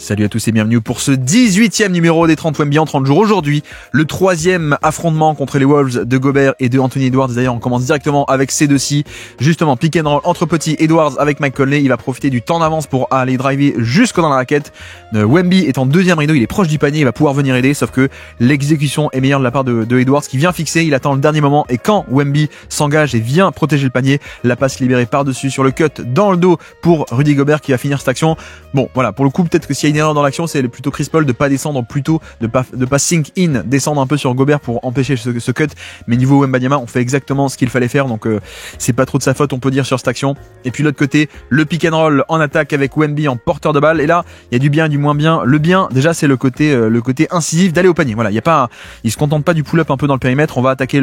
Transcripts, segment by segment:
Salut à tous et bienvenue pour ce 18e numéro des 30 Wemby en 30 jours. Aujourd'hui, le 3e affrontement contre les Wolves de Gobert et de Anthony Edwards. D'ailleurs, on commence directement avec ces deux-ci. Justement, pick and roll entre petits, Edwards avec Mike Conley. Il va profiter du temps d'avance pour aller driver jusque dans la raquette. Wemby est en deuxième rideau, il est proche du panier, il va pouvoir venir aider, sauf que l'exécution est meilleure de la part de Edwards qui vient fixer, il attend le dernier moment et quand Wemby s'engage et vient protéger le panier, la passe libérée par-dessus sur le cut dans le dos pour Rudy Gobert qui va finir cette action. Bon, voilà, pour le coup, peut-être que s'il y a une erreur dans l'action, c'est plutôt Chris Paul de pas descendre, plutôt de pas sink in, descendre un peu sur Gobert pour empêcher ce cut. Mais niveau Wembanyama, on fait exactement ce qu'il fallait faire, donc c'est pas trop de sa faute, on peut dire, sur cette action. Et puis l'autre côté, le pick and roll en attaque avec Wemby en porteur de balle. Et là, il y a du bien et du moins bien. Le bien, déjà, c'est le côté incisif d'aller au panier. Voilà, il se contente pas du pull-up un peu dans le périmètre. On va attaquer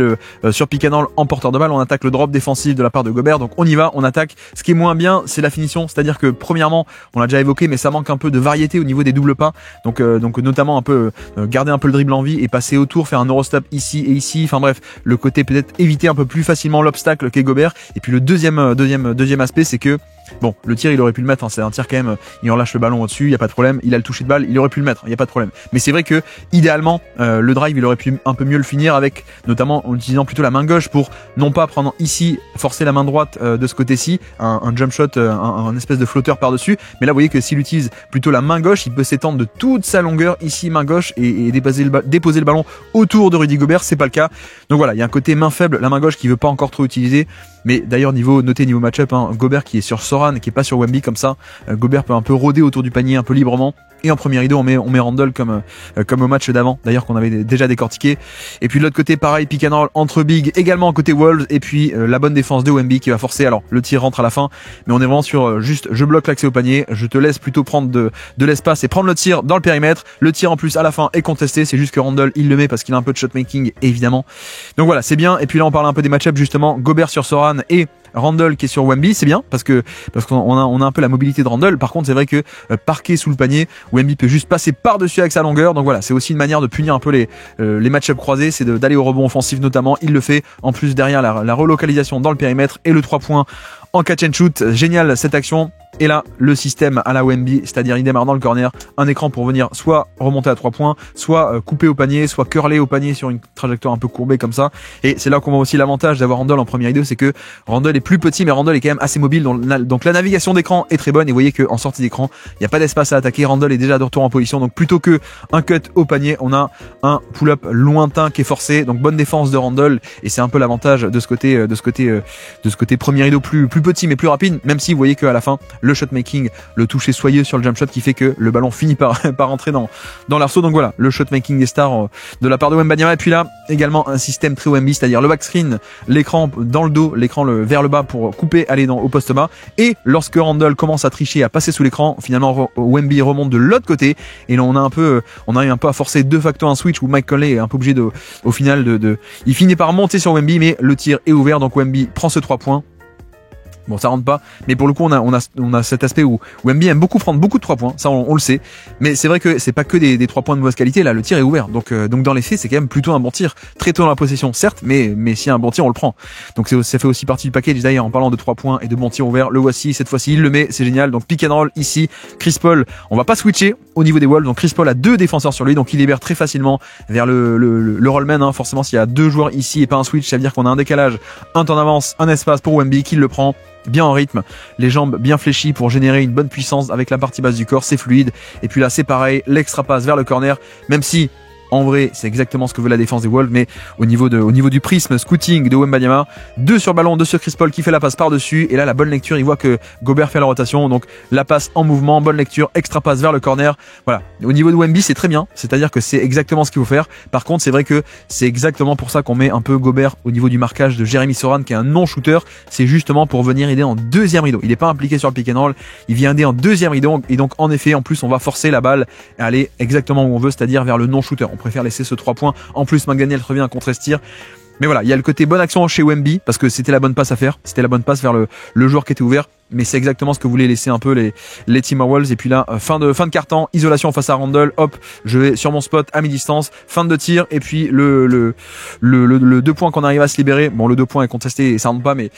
sur pick and roll en porteur de balle. On attaque le drop défensif de la part de Gobert. Donc on y va, on attaque. Ce qui est moins bien, c'est la finition. C'est-à-dire que premièrement, on l'a déjà évoqué, mais ça manque un peu de variété au niveau des doubles pas. Donc notamment un peu garder un peu le dribble en vie et passer autour, faire un Eurostep ici et ici. Enfin bref, le côté peut-être éviter un peu plus facilement l'obstacle qu'est Gobert. Et puis le deuxième aspect, c'est que bon, le tir il aurait pu le mettre, hein, c'est un tir quand même, il relâche le ballon au-dessus, il y a pas de problème, il a le toucher de balle, il aurait pu le mettre, il y a pas de problème. Mais c'est vrai que idéalement le drive il aurait pu un peu mieux le finir avec notamment en utilisant plutôt la main gauche pour non pas prendre ici, forcer la main droite de ce côté-ci, un jump shot, un espèce de flotteur par-dessus. Mais là vous voyez que s'il utilise plutôt la main gauche, il peut s'étendre de toute sa longueur ici main gauche et déposer le ballon autour de Rudy Gobert, c'est pas le cas. Donc voilà, il y a un côté main faible, la main gauche qui veut pas encore trop utiliser. Mais d'ailleurs niveau match-up, hein, Gobert qui est sur Soran, qui est pas sur Wemby comme ça, Gobert peut un peu rôder autour du panier un peu librement. Et en premier rideau, on met Randle comme au match d'avant, d'ailleurs qu'on avait déjà décortiqué. Et puis de l'autre côté, pareil, pick and roll entre big, également côté Wolves. Et puis la bonne défense de Wemby qui va forcer. Alors le tir rentre à la fin, mais on est vraiment sur juste je bloque l'accès au panier, je te laisse plutôt prendre de l'espace et prendre le tir dans le périmètre. Le tir en plus à la fin est contesté, c'est juste que Randle il le met parce qu'il a un peu de shot making évidemment. Donc voilà, c'est bien. Et puis là on parle un peu des match-ups justement, Gobert sur Soran et Randle qui est sur Wemby, c'est bien parce qu'on a un peu la mobilité de Randle. Par contre, c'est vrai que parqué sous le panier, Wemby peut juste passer par-dessus avec sa longueur. Donc voilà, c'est aussi une manière de punir un peu les match-up croisés, c'est d'aller au rebond offensif notamment. Il le fait. En plus derrière la relocalisation dans le périmètre et le 3 points en catch and shoot. Génial cette action. Et là, le système à la Wemby, c'est-à-dire il démarre dans le corner, un écran pour venir soit remonter à 3 points, soit couper au panier, soit curler au panier sur une trajectoire un peu courbée comme ça. Et c'est là qu'on voit aussi l'avantage d'avoir Randle en premier rideau, c'est que Randle est plus petit, mais Randle est quand même assez mobile. Donc la navigation d'écran est très bonne. Et vous voyez qu'en sortie d'écran, il n'y a pas d'espace à attaquer. Randle est déjà de retour en position. Donc plutôt que un cut au panier, on a un pull-up lointain qui est forcé. Donc bonne défense de Randle. Et c'est un peu l'avantage de ce côté premier rideau plus petit mais plus rapide. Même si vous voyez qu'à la fin, le shot making, le toucher soyeux sur le jump shot qui fait que le ballon finit par rentrer dans l'arceau. Donc voilà, le shot making des stars de la part de Wembanyama. Et puis là, également un système très Wemby, c'est-à-dire le back screen, l'écran dans le dos, l'écran vers le bas pour couper, aller au poste bas. Et lorsque Randle commence à tricher, à passer sous l'écran, finalement Wemby remonte de l'autre côté. Et là on a eu un peu à forcer de facto un switch où Mike Conley est un peu obligé au final il finit par monter sur Wemby, mais le tir est ouvert. Donc Wemby prend ce 3 points. Bon, ça rentre pas, mais pour le coup, on a cet aspect où Wemby aime beaucoup prendre beaucoup de 3 points, ça on le sait. Mais c'est vrai que c'est pas que des 3 points de mauvaise qualité, là le tir est ouvert. Donc dans les faits, c'est quand même plutôt un bon tir, très tôt dans la possession, certes, mais s'il y a un bon tir, on le prend. Donc ça fait aussi partie du package d'ailleurs en parlant de 3 points et de bons tirs ouverts. Le voici, cette fois-ci, il le met, c'est génial. Donc pick and roll ici, Chris Paul, on va pas switcher au niveau des Wolves. Donc Chris Paul a 2 défenseurs sur lui, donc il libère très facilement vers le rollman, hein. Forcément, s'il y a 2 joueurs ici et pas un switch, ça veut dire qu'on a un décalage, un temps d'avance, un espace pour Wemby qui le prend. Bien en rythme, les jambes bien fléchies pour générer une bonne puissance avec la partie basse du corps, c'est fluide. Et puis là c'est pareil, l'extra passe vers le corner, même si en vrai c'est exactement ce que veut la défense des Wolves, mais au niveau du prisme scouting de Wembanyama, 2 sur ballon, 2 sur Chris Paul qui fait la passe par dessus. Et là la bonne lecture, il voit que Gobert fait la rotation, donc la passe en mouvement, bonne lecture, extra passe vers le corner. Voilà, au niveau de Wemby c'est très bien, c'est-à-dire que c'est exactement ce qu'il faut faire. Par contre c'est vrai que c'est exactement pour ça qu'on met un peu Gobert au niveau du marquage de Jeremy Soran qui est un non-shooter. C'est justement pour venir aider en deuxième rideau, il n'est pas impliqué sur le pick and roll, il vient aider en deuxième rideau. Et donc en effet en plus on va forcer la balle à aller exactement où on veut, c'est-à-dire vers le non-shooter. On préfère laisser ce 3 points. En plus, McDaniel revient à contre-tir. Mais voilà, il y a le côté bonne action chez Wemby parce que c'était la bonne passe à faire. C'était la bonne passe vers le joueur qui était ouvert. mais c'est exactement ce que voulaient laisser un peu les Timberwolves. Et puis là, fin de quart-temps, isolation face à Randle, hop, je vais sur mon spot à mi-distance, fin de tir, et puis le 2 points qu'on arrive à se libérer. Bon, le 2 points est contesté et ça rentre pas, mais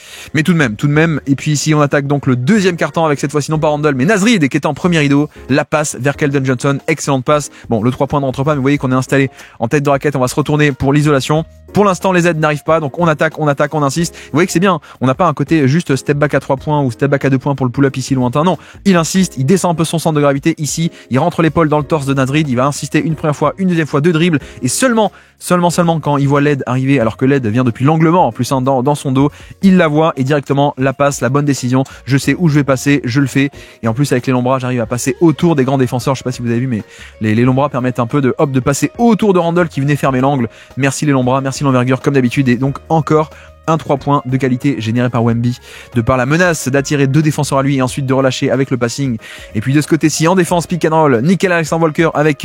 tout de même. Et puis ici, on attaque donc le deuxième quart-temps avec cette fois-ci non pas Randle, mais Naz Reid qui était en premier rideau, la passe vers Keldon Johnson, excellente passe. Bon, le 3 points ne rentre pas, mais vous voyez qu'on est installé en tête de raquette, on va se retourner pour l'isolation. Pour l'instant, les aides n'arrivent pas, donc on attaque, on insiste. Vous voyez que c'est bien, on n'a pas un côté juste step back à 3 points ou step back à 2 points pour le pull-up ici lointain. Non, il insiste, il descend un peu son centre de gravité ici, il rentre l'épaule dans le torse de Naz Reid, il va insister une première fois, une deuxième fois, 2 dribbles, et seulement quand il voit l'aide arriver, alors que l'aide vient depuis l'anglement en plus dans son dos, il la voit et directement la passe, la bonne décision. Je sais où je vais passer, je le fais. Et en plus avec les longs bras, j'arrive à passer autour des grands défenseurs. Je sais pas si vous avez vu, mais les longs bras permettent un peu de passer autour de Randle qui venait fermer l'angle. Merci les longs bras, merci l'envergure comme d'habitude. Et donc encore un 3 points de qualité généré par Wemby, de par la menace d'attirer 2 défenseurs à lui et ensuite de relâcher avec le passing. Et puis de ce côté-ci, en défense, pick and roll, Nickel Alexander Walker avec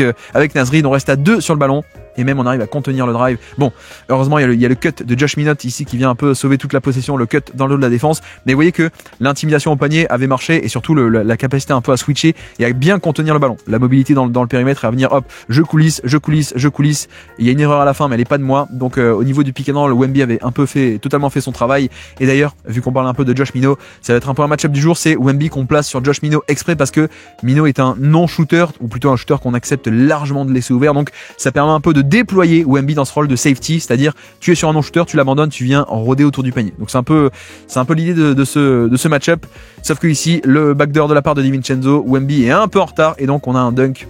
Naz Reid. On reste à 2 sur le ballon. Et même on arrive à contenir le drive. Bon, heureusement il y a le cut de Josh Minott ici qui vient un peu sauver toute la possession, le cut dans le dos de la défense. Mais vous voyez que l'intimidation au panier avait marché et surtout la capacité un peu à switcher et à bien contenir le ballon. La mobilité dans le périmètre et à venir hop, je coulisse. Il y a une erreur à la fin mais elle est pas de moi. Donc au niveau du pick and roll, Wemby avait totalement fait son travail. Et d'ailleurs, vu qu'on parle un peu de Josh Minott, ça va être un peu un match-up du jour, c'est Wemby qu'on place sur Josh Minott exprès parce que Minott est un non-shooter ou plutôt un shooter qu'on accepte largement de laisser ouvert. Donc ça permet un peu de déployer Wemby dans ce rôle de safety, c'est-à-dire tu es sur un non-shooter, tu l'abandonnes, tu viens rôder autour du panier. Donc c'est un peu l'idée de ce match-up. Sauf que ici, le backdoor de la part de DiVincenzo, Wemby est un peu en retard et donc on a un dunk.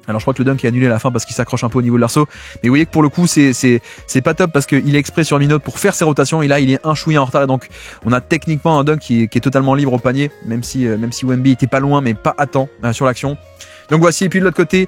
Alors je crois que le dunk est annulé à la fin parce qu'il s'accroche un peu au niveau de l'arceau. Mais vous voyez que pour le coup c'est pas top parce qu'il est exprès sur Minott pour faire ses rotations et là il est un chouïa en retard et donc on a techniquement un dunk qui est totalement libre au panier, même si Wemby était pas loin mais pas à temps sur l'action. Donc voici, et puis de l'autre côté,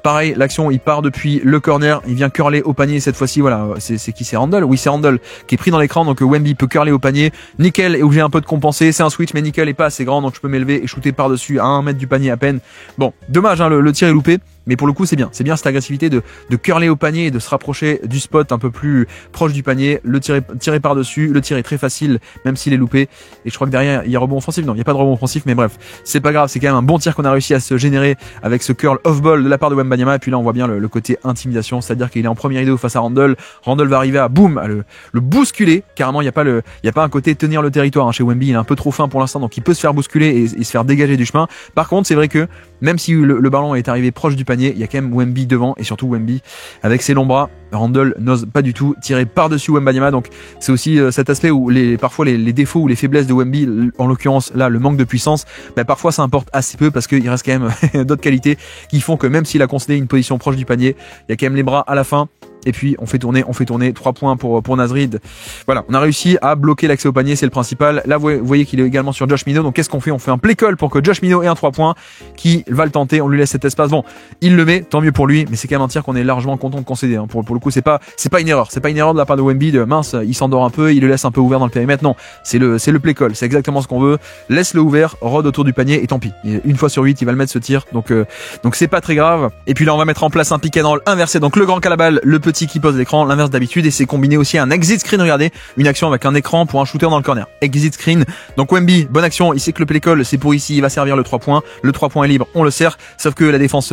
pareil, l'action, il part depuis le corner, il vient curler au panier cette fois-ci, voilà, c'est qui, c'est Randle? Oui, c'est Randle qui est pris dans l'écran, donc Wemby peut curler au panier. Nickel est obligé un peu de compenser, c'est un switch, mais Nickel est pas assez grand, donc je peux m'élever et shooter par-dessus à 1 mètre du panier à peine. Bon, dommage, hein, le tir est loupé. Mais pour le coup, c'est bien cette agressivité de curler au panier et de se rapprocher du spot un peu plus proche du panier, le tirer par-dessus, le tir est très facile, même s'il est loupé. Et je crois que derrière, il y a rebond offensif. Non, il n'y a pas de rebond offensif, mais bref, c'est pas grave, c'est quand même un bon tir qu'on a réussi à se générer avec ce curl off-ball de la part de Wembanyama. Et puis là, on voit bien le côté intimidation, c'est-à-dire qu'il est en premier rideau face à Randle. Randle va arriver à boum, à le bousculer. Carrément, il n'y a pas un côté tenir le territoire, hein. Chez Wemby, il est un peu trop fin pour l'instant, donc il peut se faire bousculer et se faire dégager du chemin. Par contre, c'est vrai que même si le ballon est arrivé proche du panier, il y a quand même Wemby devant et surtout Wemby avec ses longs bras. Randle n'ose pas du tout tirer par-dessus Wembanyama, donc c'est aussi cet aspect où parfois les défauts ou les faiblesses de Wemby, en l'occurrence là le manque de puissance, parfois ça importe assez peu parce qu'il reste quand même d'autres qualités qui font que même s'il a concédé une position proche du panier, il y a quand même les bras à la fin. Et puis on fait tourner 3 points pour Naz Reid. Voilà, on a réussi à bloquer l'accès au panier, c'est le principal. Là vous voyez qu'il est également sur Josh Minott. Donc qu'est-ce qu'on fait? On fait un play call pour que Josh Minott ait un 3 points qui va le tenter, on lui laisse cet espace. Bon, il le met, tant mieux pour lui, mais c'est quand même un tir qu'on est largement content de concéder, hein. Pour le coup, c'est pas une erreur, de la part de Wemby de mince, il s'endort un peu, il le laisse un peu ouvert dans le périmètre. Non, c'est le play call, c'est exactement ce qu'on veut. Laisse-le ouvert, rôde autour du panier et tant pis. Une fois sur 8, il va le mettre ce tir. Donc c'est pas très grave. Et puis là on va mettre en place un pick and roll inversé. Donc le grand calabal, le petit qui pose l'écran, l'inverse d'habitude, et c'est combiné aussi à un exit screen. Regardez, une action avec un écran pour un shooter dans le corner. Exit screen. Donc Wemby, bonne action, il sait que le play call c'est pour ici, il va servir le 3 points. Le 3 points est libre, on le sert, sauf que la défense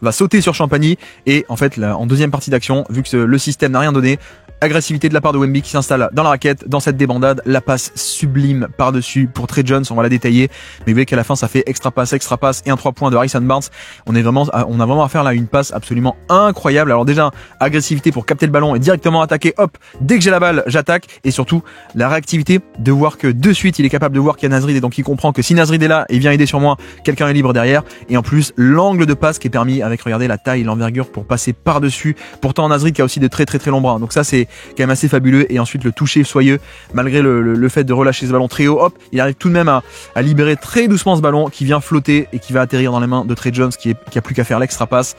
va sauter sur Champagny et en fait là, en deuxième partie d'action, vu que le système n'a rien donné, agressivité de la part de Wemby qui s'installe dans la raquette, dans cette débandade, la passe sublime par-dessus pour Trey Jones, on va la détailler, mais vous voyez qu'à la fin ça fait extra passe et un 3 points de Harrison Barnes. On a vraiment affaire là à une passe absolument incroyable. Alors déjà, agressivité pour capter le ballon et directement attaquer, hop, dès que j'ai la balle, j'attaque, et surtout la réactivité de voir que de suite il est capable de voir qu'il y a Naz Reid et donc il comprend que si Naz Reid est là et vient aider sur moi, quelqu'un est libre derrière, et en plus l'angle de passe qui est permis avec, regardez, la taille, l'envergure pour passer par-dessus. Pourtant Naz Reid qui a aussi de très longs bras, donc ça c'est quand même assez fabuleux. Et ensuite le toucher soyeux, malgré le fait de relâcher ce ballon très haut, hop, il arrive tout de même à libérer très doucement ce ballon qui vient flotter et qui va atterrir dans les mains de Trey Jones qui a plus qu'à faire l'extra passe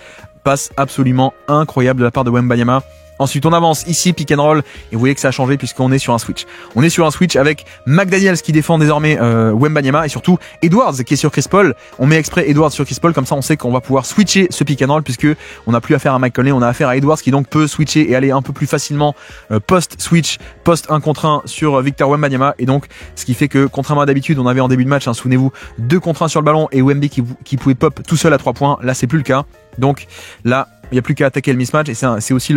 absolument incroyable de la part de Wembanyama. Ensuite, on avance ici, pick and roll, et vous voyez que ça a changé puisqu'on est sur un switch. On est sur un switch avec McDaniels qui défend désormais Wembanyama et surtout Edwards qui est sur Chris Paul. On met exprès Edwards sur Chris Paul, comme ça on sait qu'on va pouvoir switcher ce pick and roll puisque on n'a plus affaire à Mike Conley, on a affaire à Edwards qui donc peut switcher et aller un peu plus facilement post-switch, post-1 contre 1 sur Victor Wembanyama. Et donc, ce qui fait que contrairement à d'habitude, on avait en début de match, souvenez-vous, 2 contre 1 sur le ballon et Wemby qui pouvait pop tout seul à 3 points. Là, c'est plus le cas. Donc là, il n'y a plus qu'à attaquer le mismatch et c'est aussi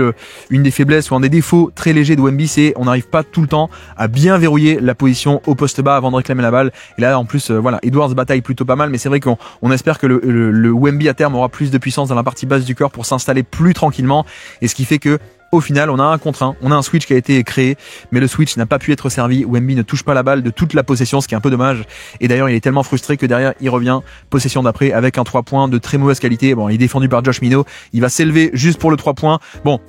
une des faiblesses ou un des défauts très légers de Wemby, c'est on n'arrive pas tout le temps à bien verrouiller la position au poste bas avant de réclamer la balle. Et là en plus voilà, Edwards bataille plutôt pas mal, mais c'est vrai qu'on espère que le Wemby à terme aura plus de puissance dans la partie basse du corps pour s'installer plus tranquillement, et ce qui fait que au final, on a un contre 1, on a un switch qui a été créé, mais le switch n'a pas pu être servi. Wemby ne touche pas la balle de toute la possession, ce qui est un peu dommage. Et d'ailleurs, il est tellement frustré que derrière, il revient possession d'après avec un 3 points de très mauvaise qualité. Bon, il est défendu par Josh Minot. Il va s'élever juste pour le 3 points. Bon.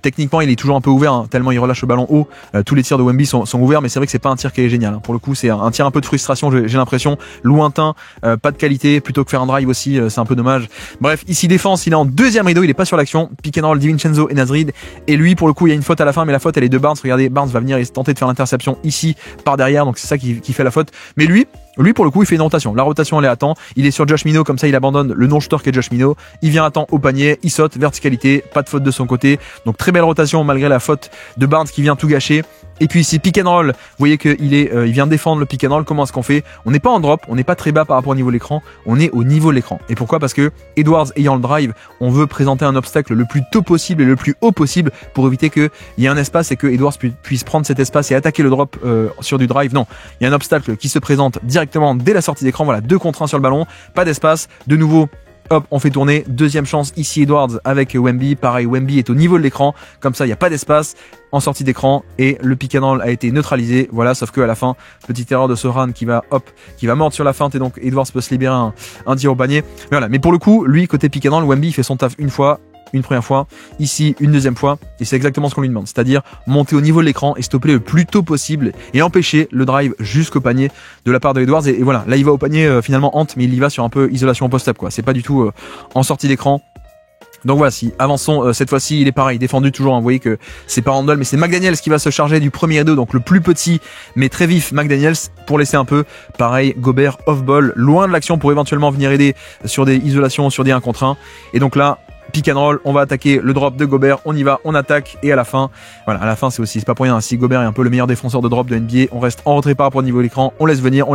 Techniquement, il est toujours un peu ouvert, hein, tellement il relâche le ballon haut. Tous les tirs de Wemby sont ouverts, mais c'est vrai que c'est pas un tir qui est génial. Hein. Pour le coup, c'est un tir un peu de frustration, j'ai l'impression, lointain, pas de qualité, plutôt que faire un drive aussi, c'est un peu dommage. Bref, ici défense, il est en deuxième rideau, il est pas sur l'action. Pick and roll, DiVincenzo et Nasrid. Et lui, pour le coup, il y a une faute à la fin, mais la faute elle est de Barnes. Regardez, Barnes va venir et tenter de faire l'interception ici par derrière, donc c'est ça qui fait la faute. Mais lui, pour le coup, il fait une rotation. La rotation, elle est à temps. Il est sur Josh Minot, comme ça, il abandonne le non-shooter qui est Josh Minot. Il vient à temps au panier, il saute, verticalité, pas de faute de son côté. Donc très belle rotation malgré la faute de Barnes qui vient tout gâcher. Et puis ici, pick and roll. Vous voyez qu'il vient défendre le pick and roll. Comment est-ce qu'on fait? On n'est pas en drop, on n'est pas très bas par rapport au niveau de l'écran. On est au niveau de l'écran. Et pourquoi? Parce que Edwards ayant le drive, on veut présenter un obstacle le plus tôt possible et le plus haut possible pour éviter qu'il y ait un espace et que Edwards puisse prendre cet espace et attaquer le drop sur du drive. Non, il y a un obstacle qui se présente directement dès la sortie d'écran. Voilà, 2 contre 1 sur le ballon, pas d'espace. De nouveau, hop, on fait tourner. Deuxième chance ici, Edwards avec Wemby. Pareil, Wemby est au niveau de l'écran. Comme ça, il n'y a pas d'espace en sortie d'écran et le pick and roll a été neutralisé. Voilà, sauf que à la fin, petite erreur de Soran qui va mordre sur la feinte et donc Edwards peut se libérer un tir au panier. Mais voilà, mais pour le coup, lui côté pick and roll, Wemby il fait son taf une première fois, ici une deuxième fois, et c'est exactement ce qu'on lui demande, c'est-à-dire monter au niveau de l'écran et stopper le plus tôt possible et empêcher le drive jusqu'au panier de la part de Edwards. Et voilà, là il va au panier finalement Ant, mais il y va sur un peu isolation post-up quoi. C'est pas du tout en sortie d'écran. Donc voilà, si avançons cette fois-ci, il est pareil, défendu toujours, hein, vous voyez que c'est pas Randall, mais c'est McDaniels qui va se charger du premier rideau, donc le plus petit mais très vif McDaniels pour laisser un peu, pareil, Gobert off-ball, loin de l'action pour éventuellement venir aider sur des isolations, sur des 1 contre 1. Et donc là, pick and roll, on va attaquer le drop de Gobert, on y va, on attaque, et à la fin, voilà, à la fin c'est pas pour rien, si Gobert est un peu le meilleur défenseur de drop de NBA, on reste en retrait par rapport au niveau de l'écran, on laisse venir,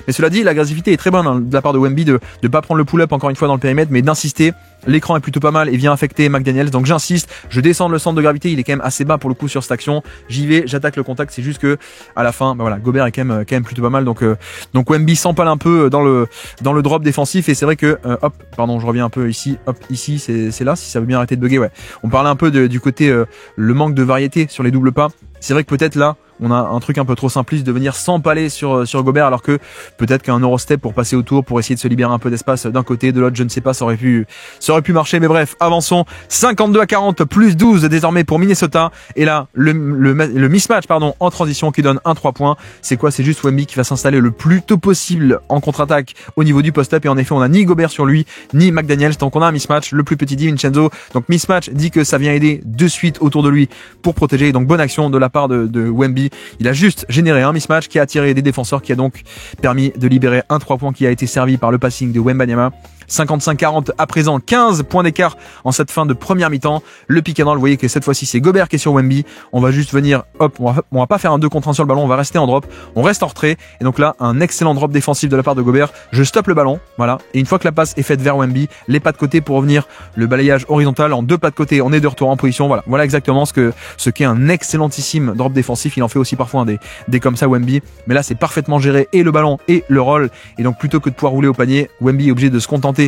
mais cela dit, l'agressivité est très bonne hein, de la part de Wemby de pas prendre le pull-up encore une fois dans le périmètre, mais d'insister. L'écran est plutôt pas mal et vient affecter McDaniels, donc j'insiste, je descends le centre de gravité, il est quand même assez bas pour le coup sur cette action, j'y vais, j'attaque le contact, c'est juste que à la fin, bah voilà, Gobert est quand même plutôt pas mal, donc Wemby s'empale un peu dans le drop défensif, et c'est vrai que hop, pardon, je reviens un peu ici, hop, ici c'est là, si ça veut bien arrêter de bugger, ouais. On parlait un peu du côté le manque de variété sur les doubles pas. C'est vrai que peut-être là, on a un truc un peu trop simpliste de venir s'empaler sur Gobert, alors que peut-être qu'un Eurostep pour passer autour, pour essayer de se libérer un peu d'espace d'un côté, de l'autre, je ne sais pas, ça aurait pu marcher, mais bref, avançons. 52-40, plus 12 désormais pour Minnesota. Et là, le mismatch, en transition qui donne un 3 points. C'est quoi? C'est juste Wemby qui va s'installer le plus tôt possible en contre-attaque au niveau du post-up. Et en effet, on a ni Gobert sur lui, ni McDaniels. Donc on a un mismatch, le plus petit DiVincenzo. Donc mismatch dit que ça vient aider de suite autour de lui pour protéger. Donc bonne action de la part de Wemby. Il a juste généré un mismatch qui a attiré des défenseurs, qui a donc permis de libérer un 3 points qui a été servi par le passing de Wembanyama. 55-40 à présent, 15 points d'écart en cette fin de première mi-temps. Le pick and roll, vous voyez que cette fois-ci c'est Gobert qui est sur Wemby. On va juste venir, hop, on va pas faire un 2 contre 1 sur le ballon, on va rester en drop, on reste en retrait. Et donc là, un excellent drop défensif de la part de Gobert. Je stoppe le ballon, voilà. Et une fois que la passe est faite vers Wemby, les pas de côté pour revenir, le balayage horizontal en 2 pas de côté, on est de retour en position. Voilà exactement ce qu'est un excellentissime drop défensif. Il en fait aussi parfois des comme ça Wemby, mais là c'est parfaitement géré, et le ballon et le roll. Et donc plutôt que de pouvoir rouler au panier, Wemby est obligé de se contenter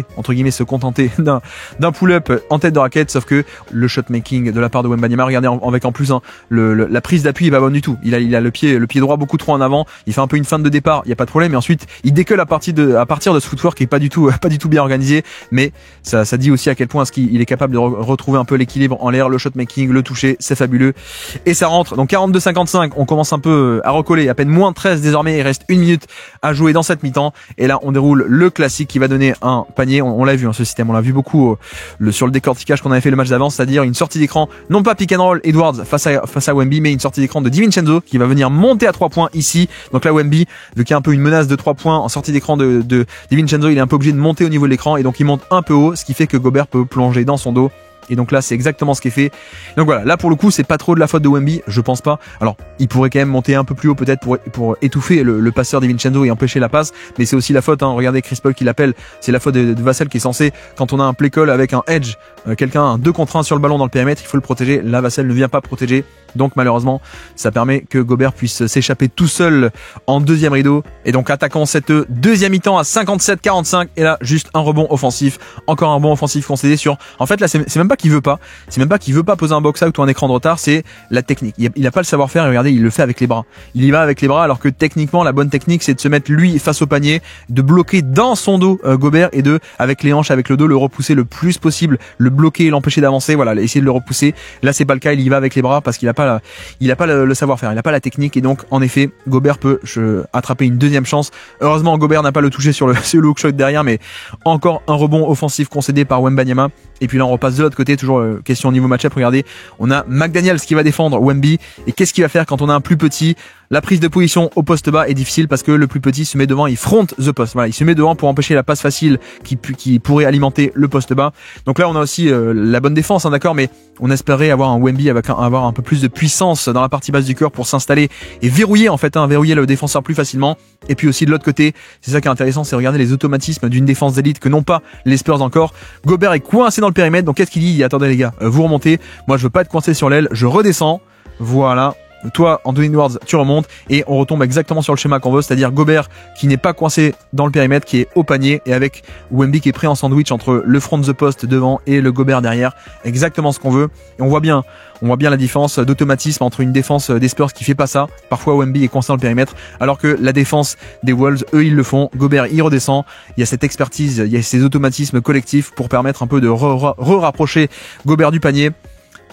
d'un pull-up en tête de raquette, sauf que le shot making de la part de Wembanyama, regardez avec en plus la prise d'appui est pas bonne du tout. Il a le pied droit beaucoup trop en avant, il fait un peu une feinte de départ, il y a pas de problème, et ensuite il décolle à partir de ce footwork qui est pas du tout bien organisé, mais ça dit aussi à quel point est-ce qu'il est capable de retrouver un peu l'équilibre en l'air, le shot making, le toucher, c'est fabuleux, et ça rentre. Donc 42-55, on commence un peu à recoller, à peine moins 13 désormais, il reste 1 minute à jouer dans cette mi-temps, et là on déroule le classique qui va donner un panier panier. On l'a vu ce système, on l'a vu beaucoup sur le décortiquage qu'on avait fait le match d'avance, c'est-à-dire une sortie d'écran, non pas pick and roll Edwards face à Wemby, mais une sortie d'écran de DiVincenzo qui va venir monter à 3 points ici. Donc là Wemby, vu qu'il y a un peu une menace de 3 points en sortie d'écran de DiVincenzo, il est un peu obligé de monter au niveau de l'écran et donc il monte un peu haut, ce qui fait que Gobert peut plonger dans son dos. Et donc là, c'est exactement ce qui est fait. Donc voilà, là pour le coup, c'est pas trop de la faute de Wemby, je pense pas. Alors, il pourrait quand même monter un peu plus haut peut-être pour étouffer le passeur DiVincenzo et empêcher la passe, mais c'est aussi la faute, regardez Chris Paul qui l'appelle, c'est la faute de Vassell qui est censé, quand on a un play call avec un edge, quelqu'un, un 2 contre 1 sur le ballon dans le périmètre, il faut le protéger. Là, Vassell ne vient pas protéger. Donc malheureusement, ça permet que Gobert puisse s'échapper tout seul en deuxième rideau. Et donc attaquant cette deuxième mi-temps à 57-45. Et là, juste un rebond offensif. Encore un rebond offensif concédé sur... En fait là, c'est même pas qu'il veut pas. C'est même pas qu'il veut pas poser un box-out ou un écran de retard. C'est la technique. Il a pas le savoir-faire. Et regardez, il le fait avec les bras. Il y va avec les bras alors que techniquement, la bonne technique, c'est de se mettre lui face au panier, de bloquer dans son dos Gobert et de, avec les hanches, avec le dos, le repousser le plus possible, le bloquer, l'empêcher d'avancer. Voilà, essayer de le repousser. Là, c'est pas le cas. Il y va avec les bras parce qu'il a pas le savoir-faire, il a pas la technique et donc en effet Gobert peut attraper une deuxième chance. Heureusement Gobert n'a pas le touché sur le hookshot derrière, mais encore un rebond offensif concédé par Wembanyama. Et puis là on repasse de l'autre côté, toujours question au niveau match-up, regardez, on a McDaniels qui va défendre Wemby et qu'est-ce qu'il va faire quand on a un plus petit? La prise de position au poste bas est difficile parce que le plus petit se met devant, il fronte the post. Voilà, il se met devant pour empêcher la passe facile qui pourrait alimenter le poste bas. Donc là, on a aussi la bonne défense, d'accord, mais on espérait avoir un Wemby avec avoir un peu plus de puissance dans la partie basse du corps pour s'installer et verrouiller verrouiller le défenseur plus facilement. Et puis aussi de l'autre côté, c'est ça qui est intéressant, c'est regarder les automatismes d'une défense d'élite que n'ont pas les Spurs encore. Gobert est coincé dans le périmètre, donc qu'est-ce qu'il dit? Il dit, attendez les gars, vous remontez. Moi, je veux pas être coincé sur l'aile, je redescends. Voilà. Toi, Anthony Edwards, tu remontes et on retombe exactement sur le schéma qu'on veut, c'est-à-dire Gobert qui n'est pas coincé dans le périmètre, qui est au panier et avec Wemby qui est pris en sandwich entre le front de the post devant et le Gobert derrière. Exactement ce qu'on veut. Et on voit bien la différence d'automatisme entre une défense des Spurs qui fait pas ça. Parfois Wemby est coincé dans le périmètre, alors que la défense des Wolves, eux, ils le font. Gobert, il redescend. Il y a cette expertise, il y a ces automatismes collectifs pour permettre un peu de rapprocher Gobert du panier.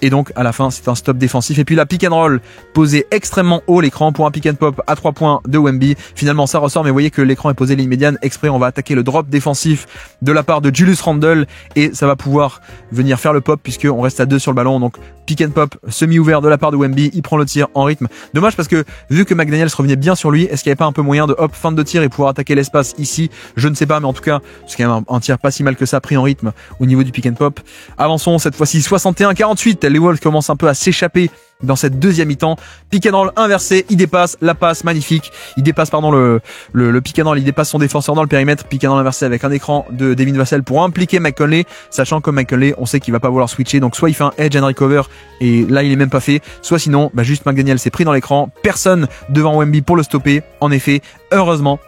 Et donc à la fin c'est un stop défensif. Et puis la pick and roll posé extrêmement haut l'écran pour un pick and pop à 3 points de Wemby. Finalement ça ressort, mais vous voyez que l'écran est posé ligne médiane exprès. On va attaquer le drop défensif de la part de Julius Randle et ça va pouvoir venir faire le pop puisqu'on reste à 2 sur le ballon. Donc pick and pop semi-ouvert de la part de Wemby, il prend le tir en rythme. Dommage parce que vu que McDaniels revenait bien sur lui, est-ce qu'il n'y avait pas un peu moyen de fin de tir et pouvoir attaquer l'espace ici? Je ne sais pas, mais en tout cas c'est quand même un tir pas si mal que ça pris en rythme au niveau du pick and pop. Avançons cette fois-ci 61-48. Les Wolves commencent un peu à s'échapper dans cette deuxième mi-temps. Pick and roll inversé, il dépasse la passe magnifique. Il dépasse le pick and roll, il dépasse son défenseur dans le périmètre. Pick and roll inversé avec un écran de Devin Vassell pour impliquer McConley, sachant que McConley, on sait qu'il va pas vouloir switcher. Donc soit il fait un edge and recover et là il est même pas fait, soit sinon juste McDaniel s'est pris dans l'écran, personne devant Wemby pour le stopper. En effet, heureusement,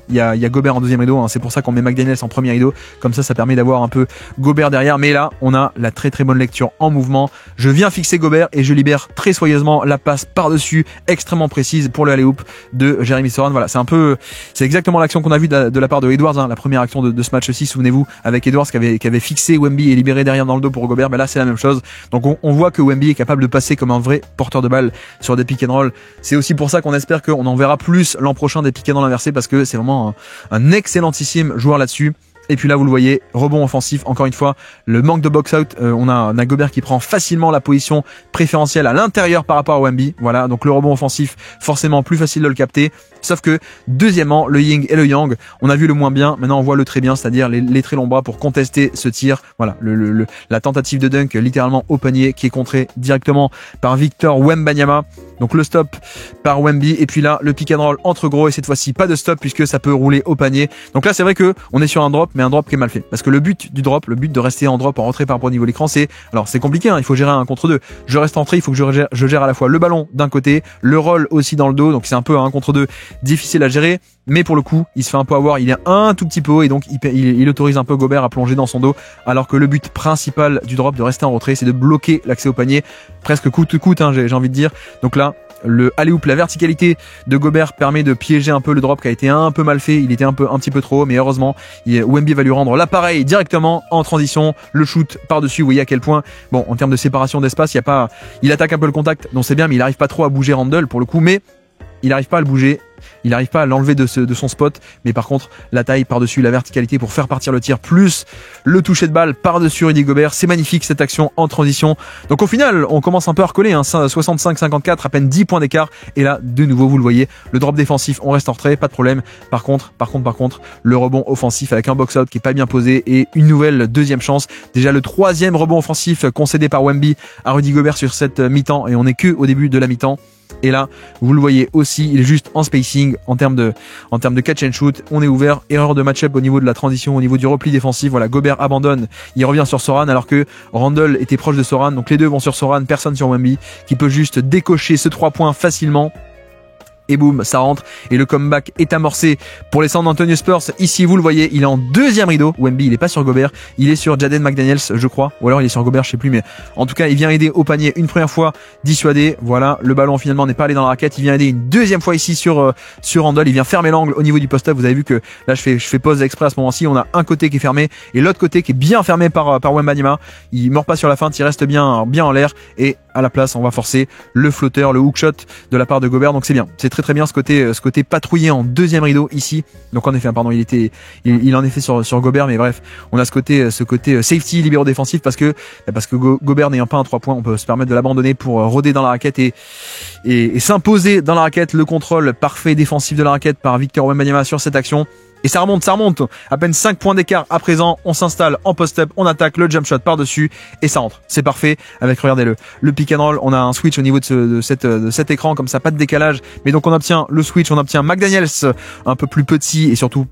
il y a Gobert en deuxième rideau, c'est pour ça qu'on met McDaniels en premier rideau, comme ça permet d'avoir un peu Gobert derrière, mais là on a la très très bonne lecture en mouvement. Je viens fixer Gobert et je libère très soigneusement la passe par-dessus, extrêmement précise pour le alley-oop de Jeremy Soran. Voilà, c'est exactement l'action qu'on a vue de la part de Edwards, la première action de ce match-ci, souvenez-vous, avec Edwards qui avait fixé Wemby et libéré derrière dans le dos pour Gobert. Là c'est la même chose, donc on voit que Wemby est capable de passer comme un vrai porteur de balle sur des pick and roll. C'est aussi pour ça qu'on espère qu'on en verra plus l'an prochain des pick and roll inversés, parce que c'est vraiment un excellentissime joueur là-dessus. Et puis là vous le voyez, rebond offensif, encore une fois, le manque de box-out, on a Gobert qui prend facilement la position préférentielle à l'intérieur par rapport à Wemby. Voilà, donc le rebond offensif, forcément plus facile de le capter. Sauf que, deuxièmement, le yin et le yang, on a vu le moins bien, maintenant on voit le très bien, c'est-à-dire les très longs bras pour contester ce tir. Voilà, la tentative de dunk littéralement au panier qui est contrée directement par Victor Wembanyama. Donc le stop par Wemby, et puis là le pick and roll entre gros, et cette fois-ci pas de stop puisque ça peut rouler au panier. Donc là c'est vrai que on est sur un drop, mais un drop qui est mal fait, parce que le but du drop, le but de rester en drop, en rentrée par rapport au niveau de l'écran, c'est compliqué, il faut gérer un contre deux. Je reste entré, il faut que je gère à la fois le ballon d'un côté, le roll aussi dans le dos, donc c'est un peu un contre deux difficile à gérer. Mais pour le coup, il se fait un peu avoir, il est un tout petit peu haut et donc il autorise un peu Gobert à plonger dans son dos, alors que le but principal du drop, de rester en retrait, c'est de bloquer l'accès au panier, presque coûte que coûte, j'ai envie de dire. Donc là, le alley-oop, la verticalité de Gobert permet de piéger un peu le drop qui a été un peu mal fait, il était un petit peu trop haut, mais heureusement, Wemby va lui rendre l'appareil directement en transition, le shoot par-dessus. Vous voyez à quel point, bon, en termes de séparation d'espace, il attaque un peu le contact, donc c'est bien, mais il arrive pas trop à bouger Randle pour le coup, mais il n'arrive pas à le bouger il n'arrive pas à l'enlever de son spot, mais par contre la taille par-dessus, la verticalité pour faire partir le tir, plus le toucher de balle par-dessus Rudy Gobert, c'est magnifique cette action en transition. Donc au final on commence un peu à recoller, hein, 65-54, à peine 10 points d'écart, et là de nouveau vous le voyez, le drop défensif, on reste en retrait, pas de problème. Par contre, le rebond offensif avec un box-out qui est pas bien posé et une nouvelle deuxième chance. Déjà le troisième rebond offensif concédé par Wemby à Rudy Gobert sur cette mi-temps, et on est que au début de la mi-temps. Et là, vous le voyez aussi, il est juste en spacing en termes de catch and shoot. On est ouvert, erreur de match-up au niveau de la transition, au niveau du repli défensif. Voilà, Gobert abandonne, il revient sur Soran alors que Randle était proche de Soran. Donc les deux vont sur Soran, personne sur Wemby qui peut juste décocher ce 3 points facilement. Et boum, ça rentre et le comeback est amorcé pour les San Antonio Spurs. Ici, vous le voyez, il est en deuxième rideau. Wemby, il est pas sur Gobert, il est sur Jaden McDaniels, je crois, ou alors il est sur Gobert, je sais plus, mais en tout cas, il vient aider au panier une première fois, dissuadé. Voilà, le ballon finalement n'est pas allé dans la raquette. Il vient aider une deuxième fois ici sur Randle. Il vient fermer l'angle au niveau du post-up. Vous avez vu que là, je fais pause exprès à ce moment-ci. On a un côté qui est fermé et l'autre côté qui est bien fermé par Wembanyama. Il mord pas sur la feinte, il reste bien en l'air, et à la place, on va forcer le flotteur, le hookshot de la part de Gobert. Donc c'est bien, c'est très bien ce côté patrouillé en deuxième rideau ici. Donc en effet, pardon, il en effet sur Gobert, mais bref, on a ce côté safety, libéraux défensif, parce que Gobert n'ayant pas un 3 points, on peut se permettre de l'abandonner pour rôder dans la raquette et s'imposer dans la raquette. Le contrôle parfait défensif de la raquette par Victor Wembanyama sur cette action. Et ça remonte, à peine 5 points d'écart à présent, on s'installe en post-up, on attaque le jump shot par-dessus et ça rentre. C'est parfait avec, regardez le pick and roll, on a un switch au niveau de cet écran, comme ça, pas de décalage, mais donc on obtient le switch, on obtient McDaniels un peu plus petit et surtout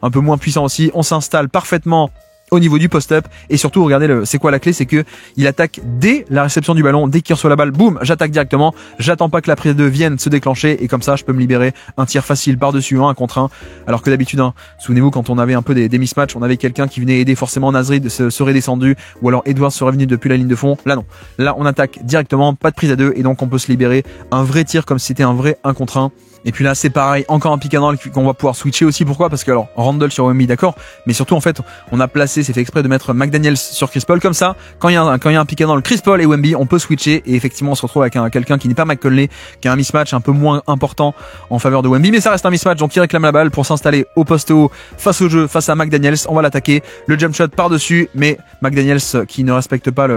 un peu moins puissant aussi, on s'installe parfaitement au niveau du post-up, et surtout regardez c'est quoi la clé, c'est que il attaque dès la réception du ballon, dès qu'il reçoit la balle, boum, j'attaque directement, j'attends pas que la prise de vienne se déclencher, et comme ça je peux me libérer un tir facile par-dessus, un contre un, alors que d'habitude, souvenez-vous, quand on avait un peu des mismatchs, on avait quelqu'un qui venait aider, forcément Nasrid serait descendu, ou alors Edwards serait venu depuis la ligne de fond. Là non, là on attaque directement, pas de prise à deux, et donc on peut se libérer un vrai tir comme si c'était un vrai 1 contre 1. Et puis là c'est pareil, encore un pick and roll qu'on va pouvoir switcher aussi. Pourquoi? Parce que alors Randle sur Wemby, d'accord, mais surtout en fait on a placé, c'est fait exprès de mettre McDaniels sur Chris Paul, comme ça quand il y a un pick and roll Chris Paul et Wemby, on peut switcher, et effectivement on se retrouve avec quelqu'un qui n'est pas McConley, qui a un mismatch un peu moins important en faveur de Wemby, mais ça reste un mismatch, donc il réclame la balle pour s'installer au poste haut face au jeu, face à McDaniels. On va l'attaquer, le jump shot par dessus, mais McDaniels qui ne respecte pas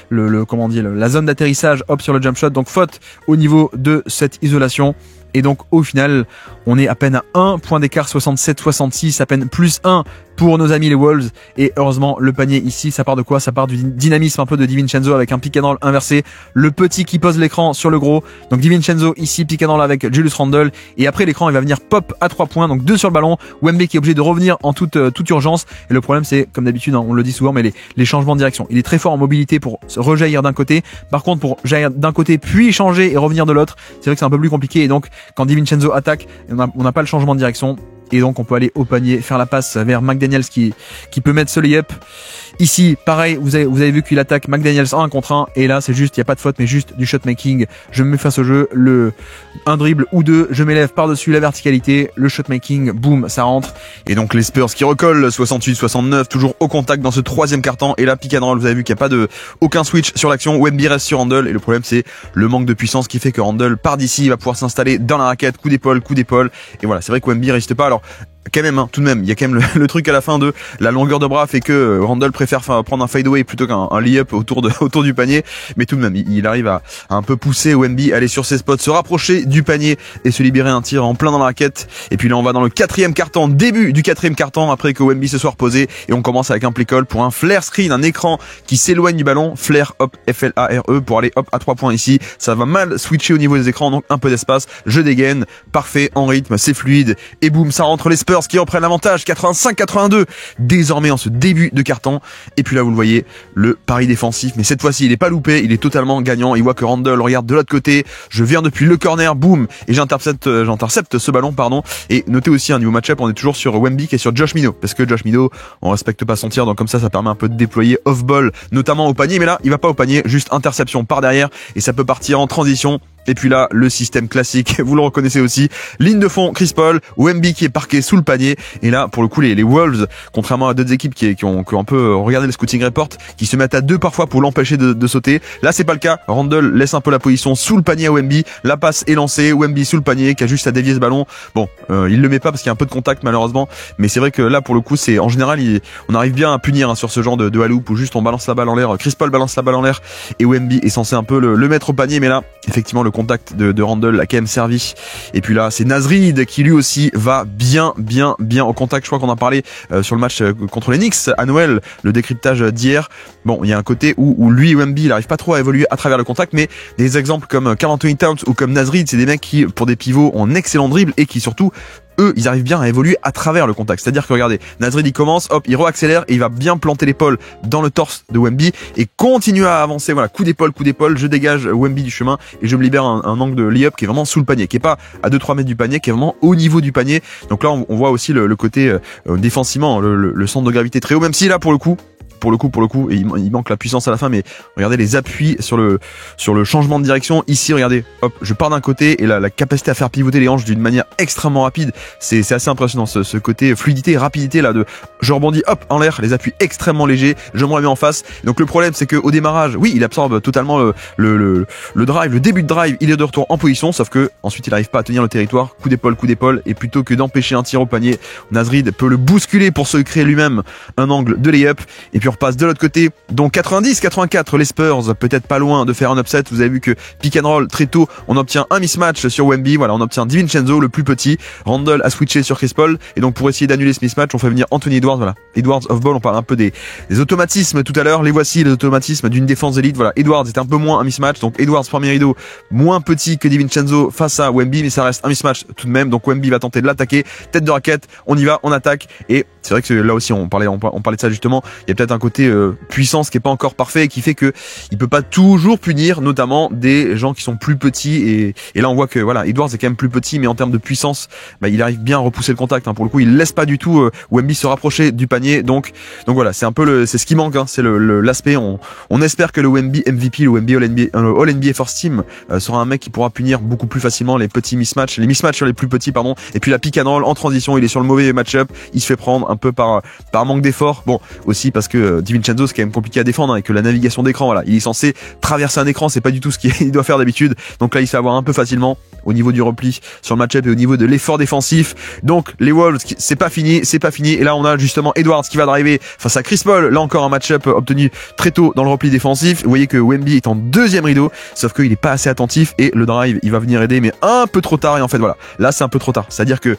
la zone d'atterrissage, hop sur le jump shot, donc faute au niveau de cette isolation. Et donc au final, on est à peine à 1 point d'écart, 67-66, à peine plus 1 pour nos amis les Wolves. Et heureusement, le panier ici, ça part de quoi? Ça part du dynamisme un peu de DiVincenzo avec un pick and roll inversé. Le petit qui pose l'écran sur le gros. Donc DiVincenzo ici, pick and roll avec Julius Randle. Et après l'écran, il va venir pop à 3 points, donc 2 sur le ballon. Wemby qui est obligé de revenir en toute urgence. Et le problème, c'est, comme d'habitude, on le dit souvent, mais les changements de direction. Il est très fort en mobilité pour rejaillir d'un côté. Par contre, pour jaillir d'un côté, puis changer et revenir de l'autre, c'est vrai que c'est un peu plus compliqué. Et donc, quand DiVincenzo attaque, on n'a pas le changement de direction. Et donc on peut aller au panier, faire la passe vers McDaniels qui peut mettre ce lay-up. Ici, pareil, vous avez vu qu'il attaque McDaniels en 1 contre 1, et là c'est juste, il n'y a pas de faute, mais juste du shot making. Je me mets face au jeu, un dribble ou deux, je m'élève par-dessus la verticalité, le shot making, boum, ça rentre. Et donc les Spurs qui recollent, 68-69, toujours au contact dans ce troisième quart-temps, et là pick and roll, vous avez vu qu'il n'y a pas aucun switch sur l'action, Wemby reste sur Randle, et le problème c'est le manque de puissance qui fait que Randle part d'ici, il va pouvoir s'installer dans la raquette, coup d'épaule, et voilà, c'est vrai que Wemby résiste pas. Alors quand même, tout de même, il y a quand même le truc à la fin de la longueur de bras fait que Randle préfère prendre un fadeaway plutôt qu'un lay-up autour du panier, mais tout de même, il arrive à un peu pousser Wemby, aller sur ses spots, se rapprocher du panier et se libérer un tir en plein dans la raquette. Et puis là, on va dans le quatrième quart-temps, début du quatrième quart-temps, après que Wemby se soit reposé, et on commence avec un play call pour un flare screen, un écran qui s'éloigne du ballon, flare, hop, F-L-A-R-E, pour aller hop à 3 points ici. Ça va mal switcher au niveau des écrans, donc un peu d'espace, je dégaine, parfait, en rythme, c'est fluide, et boum, ça rentre les Spurs qui reprennent l'avantage, 85-82 désormais en ce début de carton. Et puis là vous le voyez, le pari défensif, mais cette fois-ci il est pas loupé, il est totalement gagnant. Il voit que Randle regarde de l'autre côté, je viens depuis le corner, boum, et j'intercepte ce ballon, pardon. Et notez aussi un niveau match-up, on est toujours sur Wemby et sur Josh Mino, parce que Josh Mino, on respecte pas son tir, donc comme ça permet un peu de déployer off-ball, notamment au panier, mais là il va pas au panier, juste interception par derrière, et ça peut partir en transition. Et puis là, le système classique, vous le reconnaissez aussi, ligne de fond, Chris Paul, Wemby qui est parqué sous le panier. Et là, pour le coup, les Wolves, contrairement à d'autres équipes qui ont un peu regardé le scouting report, qui se mettent à deux parfois pour l'empêcher de sauter. Là, c'est pas le cas. Randle laisse un peu la position sous le panier à Wemby. La passe est lancée. Wemby sous le panier, qui a juste à dévier ce ballon. Bon, il le met pas parce qu'il y a un peu de contact malheureusement. Mais c'est vrai que là, pour le coup, c'est en général, on arrive bien à punir sur ce genre de alley-oop où juste on balance la balle en l'air. Chris Paul balance la balle en l'air et Wemby est censé un peu le mettre au panier. Mais là, effectivement, le contact de Randle a quand même servi. Et puis là, c'est Naz Reid qui lui aussi va bien au contact. Je crois qu'on en parlait sur le match contre les Knicks à Noël, le décryptage d'hier. Bon, il y a un côté où lui, Wemby, il arrive pas trop à évoluer à travers le contact, mais des exemples comme Karl Anthony Towns ou comme Naz Reid, c'est des mecs qui, pour des pivots, ont un excellent dribble et qui surtout, eux, ils arrivent bien à évoluer à travers le contact. C'est-à-dire que regardez, Naz Reid il commence, hop, il re-accélère et il va bien planter l'épaule dans le torse de Wemby et continue à avancer. Voilà, coup d'épaule, je dégage Wemby du chemin et je me libère un angle de lay-up qui est vraiment sous le panier, qui est pas à 2-3 mètres du panier, qui est vraiment au niveau du panier. Donc là, on voit aussi le côté défensivement, le centre de gravité très haut, même si là, pour le coup, et il manque la puissance à la fin, mais regardez les appuis sur le changement de direction. Ici, regardez, hop, je pars d'un côté et la capacité à faire pivoter les hanches d'une manière extrêmement rapide, c'est assez impressionnant ce côté fluidité, rapidité là de je rebondis, hop, en l'air, les appuis extrêmement légers, je me remets en face. Donc le problème c'est que au démarrage, oui, il absorbe totalement le drive, le début de drive, il est de retour en position, sauf que ensuite il n'arrive pas à tenir le territoire, coup d'épaule, et plutôt que d'empêcher un tir au panier, Naz Reid peut le bousculer pour se créer lui-même un angle de lay-up. Et puis on repasse de l'autre côté, donc 90-84, les Spurs, peut-être pas loin de faire un upset. Vous avez vu que pick and roll très tôt, on obtient un mismatch sur Wemby, voilà, on obtient DiVincenzo, le plus petit. Randle a switché sur Chris Paul, et donc pour essayer d'annuler ce mismatch, on fait venir Anthony Edwards, voilà. Edwards off ball, on parle un peu des automatismes tout à l'heure, les voici, les automatismes d'une défense élite, voilà. Edwards est un peu moins un mismatch, donc Edwards premier rideau, moins petit que DiVincenzo face à Wemby, mais ça reste un mismatch tout de même, donc Wemby va tenter de l'attaquer, tête de raquette, on y va, on attaque, et c'est vrai que là aussi on parlait de ça justement, il y a peut-être un côté puissance qui est pas encore parfait et qui fait que il peut pas toujours punir notamment des gens qui sont plus petits et là on voit que voilà, Edwards est quand même plus petit, mais en termes de puissance, il arrive bien à repousser le contact, pour le coup il laisse pas du tout Wemby se rapprocher du panier, donc voilà, c'est un peu c'est ce qui manque, c'est l'aspect, on espère que le Wemby MVP, le Wemby All NBA First Team sera un mec qui pourra punir beaucoup plus facilement les mismatchs sur les plus petits, pardon. Et puis la pick and roll en transition, il est sur le mauvais match-up, il se fait prendre un peu par manque d'effort, bon aussi parce que DiVincenzo c'est quand même compliqué à défendre, et que la navigation d'écran, voilà, il est censé traverser un écran, c'est pas du tout ce qu'il doit faire d'habitude, donc là il se fait avoir un peu facilement au niveau du repli sur le match-up et au niveau de l'effort défensif. Donc les Wolves, c'est pas fini, et là on a justement Edwards qui va driver face à Chris Paul, là encore un match-up obtenu très tôt dans le repli défensif. Vous voyez que Wemby est en deuxième rideau, sauf qu'il est pas assez attentif, et le drive il va venir aider, mais un peu trop tard, et en fait voilà, là c'est un peu trop tard, c'est à dire que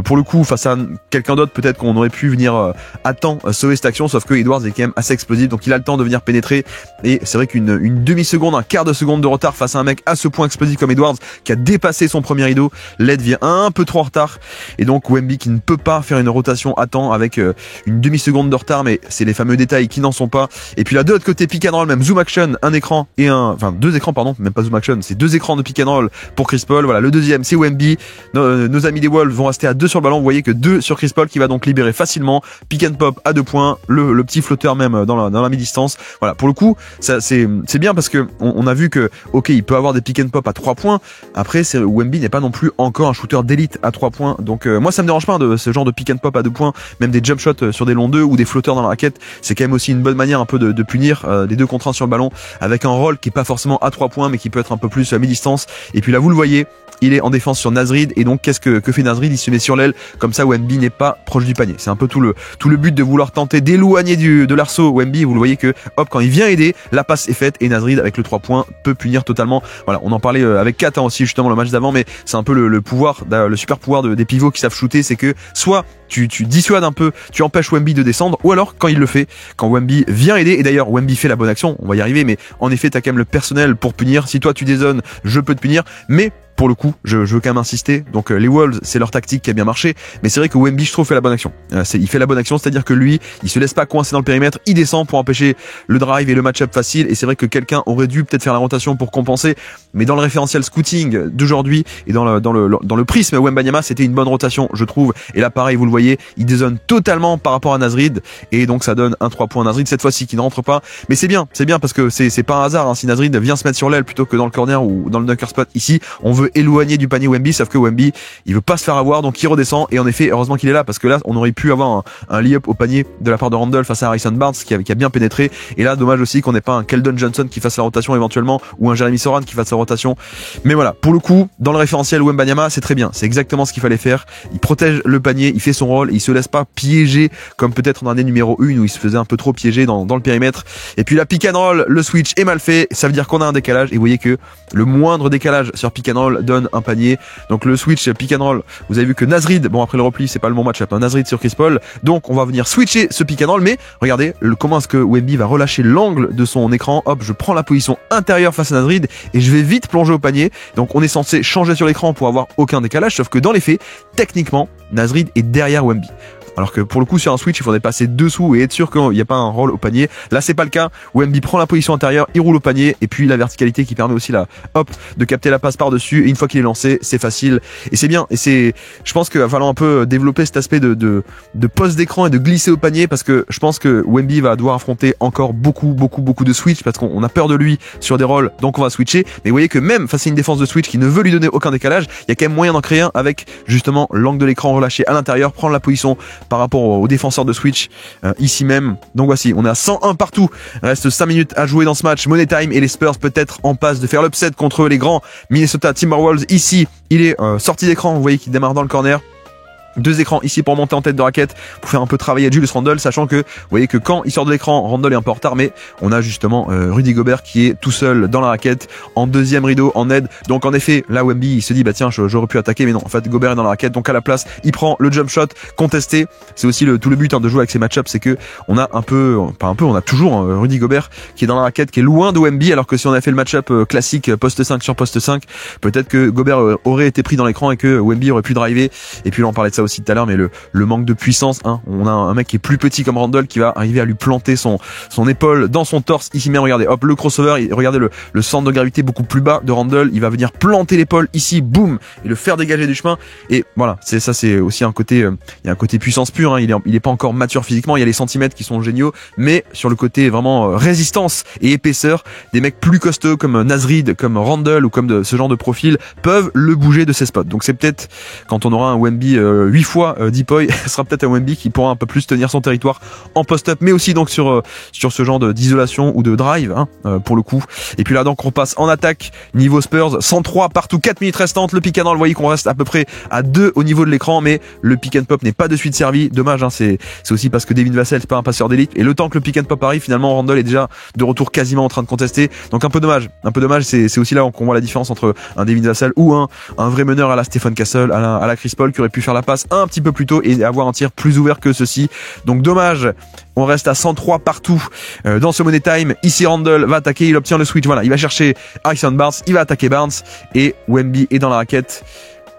pour le coup face à quelqu'un d'autre peut-être qu'on aurait pu venir à temps sauver cette action, sauf que Edwards est quand même assez explosif, donc il a le temps de venir pénétrer, et c'est vrai qu'une demi-seconde, un quart de seconde de retard face à un mec à ce point explosif comme Edwards qui a dépassé son premier rideau, l'aide vient un peu trop en retard, et donc Wemby qui ne peut pas faire une rotation à temps avec une demi-seconde de retard, mais c'est les fameux détails qui n'en sont pas. Et puis là de l'autre côté, pick and roll, même zoom action, deux écrans, pardon, même pas zoom action, c'est deux écrans de pick and roll pour Chris Paul, voilà, le deuxième c'est Wemby, nos amis des Wolves vont rester à 2 sur le ballon, vous voyez que 2 sur Chris Paul qui va donc libérer facilement, pick and pop à 2 points, le petit flotteur même dans la mi-distance, voilà, pour le coup ça c'est bien parce que on a vu que ok, il peut avoir des pick and pop à 3 points, après Wemby n'est pas non plus encore un shooter d'élite à 3 points, donc moi ça me dérange pas de ce genre de pick and pop à 2 points, même des jump shots sur des longs 2 ou des flotteurs dans la raquette, c'est quand même aussi une bonne manière un peu de punir les 2 contre 1 sur le ballon, avec un rôle qui est pas forcément à 3 points mais qui peut être un peu plus à mi-distance. Et puis là vous le voyez, il est en défense sur Naz Reid, et donc qu'est-ce que fait Naz Reid? Il se met sur l'aile, comme ça Wemby n'est pas proche du panier. C'est un peu tout le but de vouloir tenter d'éloigner de l'arceau Wemby. Vous le voyez que hop, quand il vient aider, la passe est faite, et Naz Reid avec le 3 points peut punir totalement. Voilà, on en parlait avec Kat aussi justement le match d'avant, mais c'est un peu le pouvoir, le super pouvoir des pivots qui savent shooter, c'est que soit tu dissuades un peu, tu empêches Wemby de descendre, ou alors quand il le fait, quand Wemby vient aider, et d'ailleurs Wemby fait la bonne action, on va y arriver, mais en effet t'as quand même le personnel pour punir. Si toi tu dézones, je peux te punir, mais pour le coup, je veux quand même insister. Donc les Wolves, c'est leur tactique qui a bien marché, mais c'est vrai que Wemby, je trouve, fait la bonne action. Il fait la bonne action, c'est-à-dire que lui, il se laisse pas coincer dans le périmètre, il descend pour empêcher le drive et le match-up facile. Et c'est vrai que quelqu'un aurait dû peut-être faire la rotation pour compenser, mais dans le référentiel scouting d'aujourd'hui et dans le prisme Wembanyama, c'était une bonne rotation, je trouve. Et là, pareil, vous le voyez, il dézone totalement par rapport à Nasrid, et donc ça donne un 3 points à Nasrid cette fois-ci qui ne rentre pas. Mais c'est bien parce que c'est pas un hasard, hein, si Nasrid vient se mettre sur l'aile plutôt que dans le corner ou dans le dunker spot. Ici, on veut éloigner du panier Wemby, sauf que Wemby, il veut pas se faire avoir, donc il redescend. Et en effet, heureusement qu'il est là, parce que là, on aurait pu avoir un lay-up au panier de la part de Randle face à Harrison Barnes qui a bien pénétré. Et là, dommage aussi qu'on n'ait pas un Keldon Johnson qui fasse la rotation éventuellement, ou un Jeremy Soran qui fasse la rotation. Mais voilà, pour le coup, dans le référentiel Wembanyama, c'est très bien, c'est exactement ce qu'il fallait faire. Il protège le panier, il fait son rôle, il se laisse pas piéger comme peut-être en année numéro 1 où il se faisait un peu trop piéger dans le périmètre. Et puis la pick and roll, le switch est mal fait, ça veut dire qu'on a un décalage, et vous voyez que le moindre décalage sur pick and roll donne un panier. Donc le switch pick and roll, vous avez vu que Nasrid, bon après le repli c'est pas le bon match-up, hein, Nasrid sur Chris Paul, donc on va venir switcher ce pick and roll, mais regardez comment est-ce que Wemby va relâcher l'angle de son écran. Hop, je prends la position intérieure face à Nasrid et je vais vite plonger au panier. Donc on est censé changer sur l'écran pour avoir aucun décalage, sauf que dans les faits, techniquement, Nasrid est derrière Wemby. Alors que pour le coup sur un switch il faudrait passer dessous et être sûr qu'il n'y a pas un roll au panier. Là c'est pas le cas, Wemby prend la position intérieure, il roule au panier, et puis la verticalité qui permet aussi de capter la passe par dessus, et une fois qu'il est lancé c'est facile et c'est bien. Et je pense qu'il va falloir un peu développer cet aspect de pose d'écran et de glisser au panier, parce que je pense que Wemby va devoir affronter encore beaucoup de switch, parce qu'on a peur de lui sur des rolls, donc on va switcher. Mais vous voyez que même face à une défense de switch qui ne veut lui donner aucun décalage, il y a quand même moyen d'en créer un avec justement l'angle de l'écran relâché à l'intérieur, prendre la position par rapport aux défenseurs de switch ici même. Donc voici, on est à 101 partout, reste 5 minutes à jouer dans ce match, money time, et les Spurs peut-être en passe de faire l'upset contre les grands Minnesota Timberwolves. Ici il est sorti d'écran, vous voyez qu'il démarre dans le corner. 2 écrans ici pour monter en tête de raquette, pour faire un peu travailler Julius Randle, sachant que vous voyez que quand il sort de l'écran, Randle est un peu en retard, mais on a justement Rudy Gobert qui est tout seul dans la raquette, en deuxième rideau, en aide. Donc en effet, là Wemby il se dit bah tiens, j'aurais pu attaquer, mais non, en fait Gobert est dans la raquette, donc à la place il prend le jump shot contesté. C'est aussi tout le but de jouer avec ces match-ups, c'est que on a on a toujours Rudy Gobert qui est dans la raquette, qui est loin de Wemby, alors que si on a fait le match-up classique poste 5 sur poste 5, peut-être que Gobert aurait été pris dans l'écran et que Wemby aurait pu driver. Et puis là on parlait de ça aussi tout à l'heure, mais le manque de puissance, hein. On a un mec qui est plus petit comme Randle qui va arriver à lui planter son épaule dans son torse ici même. Regardez, hop, le crossover, regardez le centre de gravité beaucoup plus bas de Randle, il va venir planter l'épaule ici, boum, et le faire dégager du chemin. Et voilà, c'est aussi un côté, il y a un côté puissance pure, hein. Il est pas encore mature physiquement, il y a les centimètres qui sont géniaux, mais sur le côté vraiment résistance et épaisseur, des mecs plus costauds comme Nasrid, comme Randle ou comme ce genre de profil peuvent le bouger de ses spots. Donc c'est peut-être quand on aura un Wemby 8 fois Deepoy, ce sera peut-être un Wemby qui pourra un peu plus tenir son territoire en post-up, mais aussi donc sur ce genre d'isolation ou de drive, hein, pour le coup. Et puis là donc on passe en attaque niveau Spurs, 103 partout, 4 minutes restantes, le pick and roll, vous voyez qu'on reste à peu près à 2 au niveau de l'écran, mais le pick and pop n'est pas de suite servi. Dommage, hein, c'est aussi parce que Devin Vassell c'est pas un passeur d'élite, et le temps que le pick and pop arrive, finalement Randle est déjà de retour quasiment en train de contester, donc un peu dommage. C'est aussi là qu'on voit la différence entre un Devin Vassell ou un vrai meneur à la Stephen Castle, à la Chris Paul, qui aurait pu faire la passe un petit peu plus tôt et avoir un tir plus ouvert que ceci. Donc dommage, on reste à 103 partout dans ce money time. Ici Randle va attaquer, il obtient le switch, voilà, il va chercher Harrison Barnes, il va attaquer Barnes, et Wemby est dans la raquette.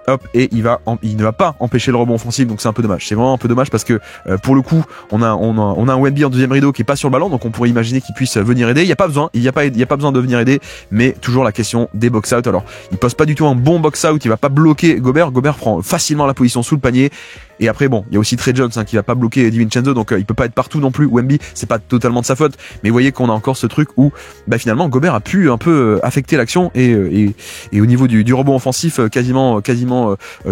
Hop, et il ne va pas empêcher le rebond offensif, donc c'est un peu dommage. C'est vraiment un peu dommage parce que pour le coup, on a un Wemby en deuxième rideau qui est pas sur le ballon, donc on pourrait imaginer qu'il puisse venir aider. Il y a pas besoin de venir aider, mais toujours la question des box out. Alors, il pose pas du tout un bon box out, il va pas bloquer Gobert. Gobert prend facilement la position sous le panier. Et après bon, il y a aussi Trey Jones, hein, qui va pas bloquer DiVincenzo, donc il peut pas être partout non plus. Wemby, c'est pas totalement de sa faute, mais vous voyez qu'on a encore ce truc où finalement Gobert a pu un peu affecter l'action et au niveau du rebond offensif quasiment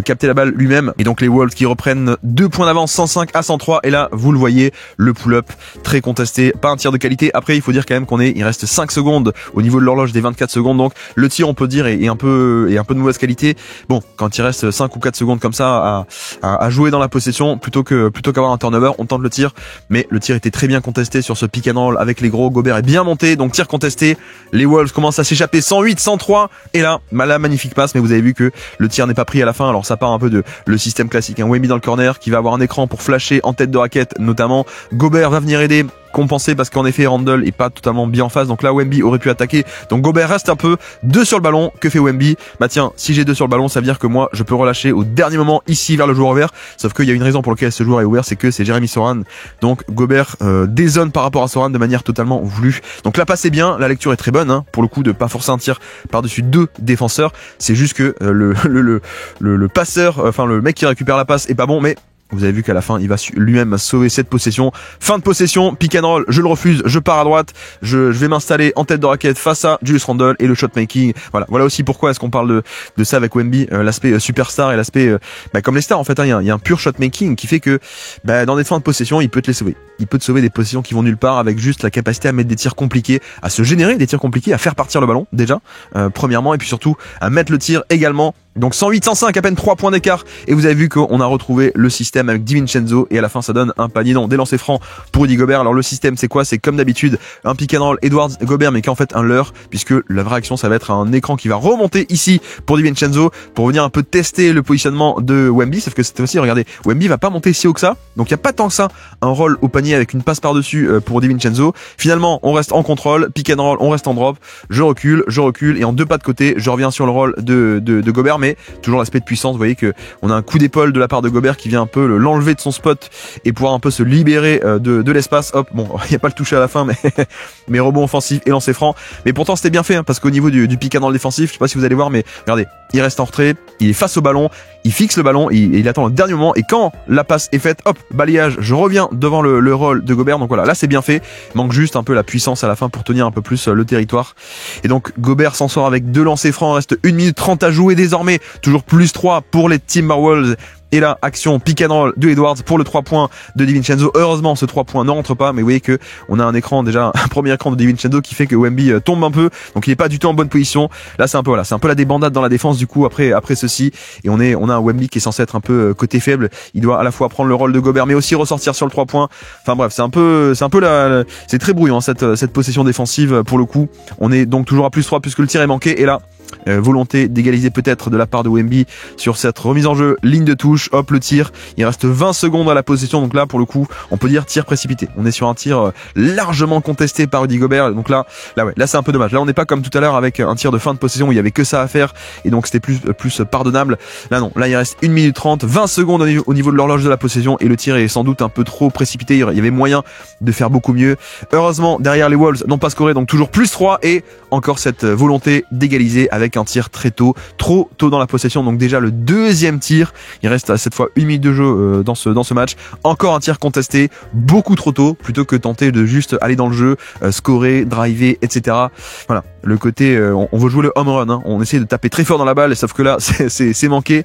capter la balle lui-même. Et donc les Wolves qui reprennent 2 points d'avance, 105 à 103, et là vous le voyez, le pull-up très contesté, pas un tir de qualité. Après il faut dire quand même il reste 5 secondes au niveau de l'horloge des 24 secondes, donc le tir on peut dire est un peu de mauvaise qualité. Bon, quand il reste 5 ou 4 secondes comme ça à jouer dans la possession, plutôt qu'avoir un turnover, on tente le tir, mais le tir était très bien contesté sur ce pick and roll avec les gros. Gobert est bien monté, donc tir contesté, les Wolves commencent à s'échapper, 108, 103, et là, la magnifique passe, mais vous avez vu que le tir n'est pas pris à la fin. Alors ça part un peu de le système classique, un Wemby dans le corner qui va avoir un écran pour flasher en tête de raquette notamment. Gobert va venir aider compensé parce qu'en effet Randle est pas totalement bien en face, donc là Wemby aurait pu attaquer, donc Gobert reste un peu 2 sur le ballon. Que fait Wemby? Bah tiens, si j'ai 2 sur le ballon, ça veut dire que moi je peux relâcher au dernier moment ici vers le joueur ouvert, sauf qu'il y a une raison pour laquelle ce joueur est ouvert, c'est que c'est Jeremy Sohan, donc Gobert dézone par rapport à Sohan de manière totalement voulue. Donc la passe est bien, la lecture est très bonne, hein, pour le coup de pas forcer un tir par-dessus 2 défenseurs, c'est juste que le passeur, enfin le mec qui récupère la passe est pas bon, mais vous avez vu qu'à la fin, il va lui-même sauver cette possession. Fin de possession, pick and roll, je le refuse, je pars à droite, je vais m'installer en tête de raquette face à Julius Randle et le shot making. Voilà aussi pourquoi est-ce qu'on parle de ça avec Wemby, l'aspect superstar et l'aspect comme les stars en fait. Il y a un pur shot making qui fait que dans des fins de possession, il peut te les sauver. Il peut te sauver des possessions qui vont nulle part avec juste la capacité à mettre des tirs compliqués, à se générer des tirs compliqués, à faire partir le ballon déjà premièrement, et puis surtout à mettre le tir également. Donc 108-105, à peine 3 points d'écart, et vous avez vu qu'on a retrouvé le système avec DiVincenzo, et à la fin ça donne un panier, non, des lancers francs pour Rudy Gobert. Alors le système c'est quoi? C'est comme d'habitude un pick and roll Edwards Gobert, mais qui est en fait un leurre, puisque la vraie action ça va être un écran qui va remonter ici pour DiVincenzo, pour venir un peu tester le positionnement de Wemby, sauf que cette fois-ci, regardez, Wemby va pas monter si haut que ça, donc il n'y a pas tant que ça un roll au panier avec une passe par-dessus pour DiVincenzo. Finalement on reste en contrôle, pick and roll, on reste en drop, je recule, et en 2 pas de côté, je reviens sur le roll de Gobert, mais toujours l'aspect de puissance. Vous voyez que on a un coup d'épaule de la part de Gobert qui vient un peu l'enlever de son spot et pouvoir un peu se libérer de l'espace. Hop, bon, il n'y a pas le toucher à la fin, mais rebond offensif et lancer franc. Mais pourtant c'était bien fait, hein, parce qu'au niveau du pick and roll défensif, je sais pas si vous allez voir, mais regardez, il reste en retrait, il est face au ballon, il fixe le ballon, il attend le dernier moment, et quand la passe est faite, hop, balayage, je reviens devant le roll de Gobert. Donc voilà, là c'est bien fait, manque juste un peu la puissance à la fin pour tenir un peu plus le territoire. Et donc Gobert s'en sort avec 2 lancers francs, reste 1 minute 30 à jouer désormais, toujours plus 3 pour les Timberwolves. Et là, action pick and roll de Edwards pour le 3 points de DiVincenzo. Heureusement, ce 3 points ne rentre pas, mais vous voyez que on a un écran, déjà un premier écran de DiVincenzo qui fait que Wemby tombe un peu, donc il est pas du tout en bonne position. Là, c'est un peu la débandade dans la défense du coup après ceci, et on a un Wemby qui est censé être un peu côté faible. Il doit à la fois prendre le rôle de Gobert, mais aussi ressortir sur le 3 points. Enfin bref, c'est très brouillon, hein, cette possession défensive pour le coup. On est donc toujours à plus 3 puisque le tir est manqué, et là volonté d'égaliser peut-être de la part de Wemby sur cette remise en jeu, ligne de touche, hop, le tir, il reste 20 secondes à la possession, donc là pour le coup on peut dire tir précipité, on est sur un tir largement contesté par Rudy Gobert, donc là c'est un peu dommage. Là on n'est pas comme tout à l'heure avec un tir de fin de possession où il y avait que ça à faire, et donc c'était plus pardonnable. Là non, là il reste 1 minute 30, 20 secondes au niveau de l'horloge de la possession, et le tir est sans doute un peu trop précipité, il y avait moyen de faire beaucoup mieux. Heureusement derrière les Wolves n'ont pas scoré, donc toujours plus 3, et encore cette volonté d'égaliser avec un tir très tôt, trop tôt dans la possession. Donc déjà le deuxième tir, il reste à cette fois 1 minute de jeu dans ce match, encore un tir contesté beaucoup trop tôt, plutôt que tenter de juste aller dans le jeu, scorer, driver, etc. Voilà, le côté on veut jouer le home run, hein. On essaie de taper très fort dans la balle, sauf que là c'est manqué.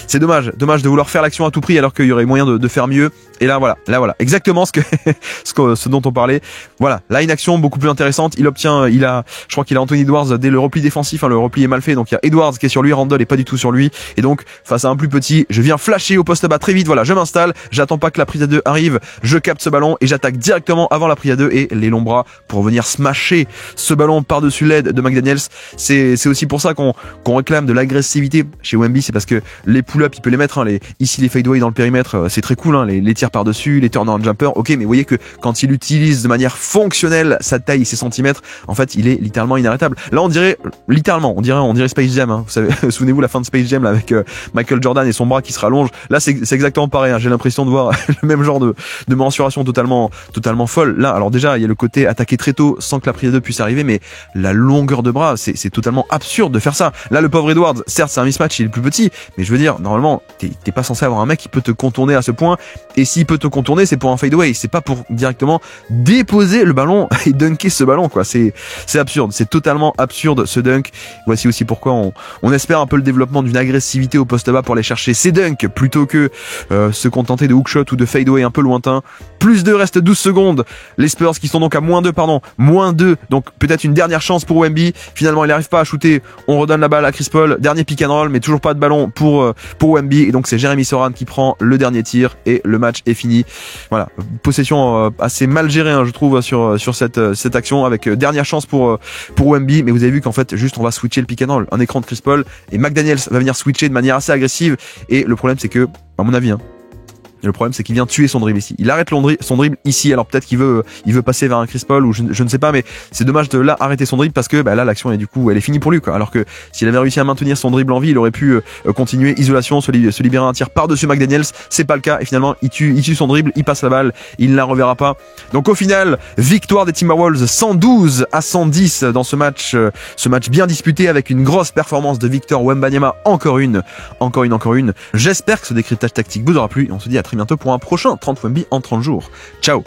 C'est dommage de vouloir faire l'action à tout prix alors qu'il y aurait moyen de faire mieux. Et là voilà, exactement ce dont on parlait. Voilà, là une action beaucoup plus intéressante. Je crois qu'il a Anthony Edwards dès le repli défensif, hein, le repli est mal fait, donc il y a Edwards qui est sur lui, Randle est pas du tout sur lui, et donc face à un plus petit, je viens flasher au poste bas très vite. Voilà, je m'installe, j'attends pas que la prise à 2 arrive, je capte ce ballon et j'attaque directement avant la prise à 2 et les longs bras pour venir smasher ce ballon par-dessus l'aide de McDaniels. C'est aussi pour ça qu'on réclame de l'agressivité chez Wemby, c'est parce que les pull-ups il peut les mettre, hein, ici les fadeaway dans le périmètre, c'est très cool, hein, les tirs par-dessus, les turn-around jumpers, ok, mais vous voyez que quand il utilise de manière fonctionnelle sa taille et ses centimètres, en fait il est littéralement inarrêtable. Là on dirait Space Jam, hein. Vous savez, souvenez-vous la fin de Space Jam là, avec Michael Jordan et son bras qui se rallonge. Là c'est exactement pareil, hein. J'ai l'impression de voir le même genre de mensuration totalement folle. Là alors déjà il y a le côté attaquer très tôt sans que la prise à 2 puisse arriver, mais la longueur de bras, c'est totalement absurde de faire ça. Là le pauvre Edwards, certes c'est un mismatch, il est le plus petit, mais je veux dire normalement t'es pas censé avoir un mec qui peut te contourner à ce point, et s'il peut te contourner c'est pour un fadeaway, c'est pas pour directement déposer le ballon et dunker ce ballon quoi. C'est absurde, c'est totalement absurde ce dunk. Voici aussi pourquoi on espère un peu le développement d'une agressivité au poste bas pour aller chercher ces dunks plutôt que se contenter de hookshot ou de fadeaway un peu lointain. Plus 2, reste 12 secondes. Les Spurs qui sont donc à moins 2, donc peut-être une dernière chance pour Wemby. Finalement il n'arrive pas à shooter, on redonne la balle à Chris Paul, dernier pick and roll, mais toujours pas de ballon pour Wemby, et donc c'est Jeremy Sohan qui prend le dernier tir et le match est fini. Voilà, possession assez mal gérée, hein, je trouve, sur cette action, avec dernière chance pour Wemby, mais vous avez vu qu'en fait juste on va switcher le pick and roll, un écran de Chris Paul, et McDaniels va venir switcher de manière assez agressive, et le problème c'est que, à mon avis, hein, Et le problème, c'est qu'il vient tuer son dribble ici. Il arrête son dribble ici. Alors peut-être qu'il veut passer vers un Chris Paul ou je ne sais pas, mais c'est dommage de là arrêter son dribble parce que là l'action est du coup elle est finie pour lui quoi. Alors que s'il avait réussi à maintenir son dribble en vie, il aurait pu continuer isolation, se libérer un tir par-dessus McDaniels. C'est pas le cas et finalement il tue son dribble, il passe la balle, il ne la reverra pas. Donc au final, victoire des Timberwolves 112-110 dans ce match bien disputé avec une grosse performance de Victor Wembanyama. Encore une. J'espère que ce décryptage tactique vous aura plu et on se dit à très bientôt pour un prochain 30 Wemby en 30 jours. Ciao.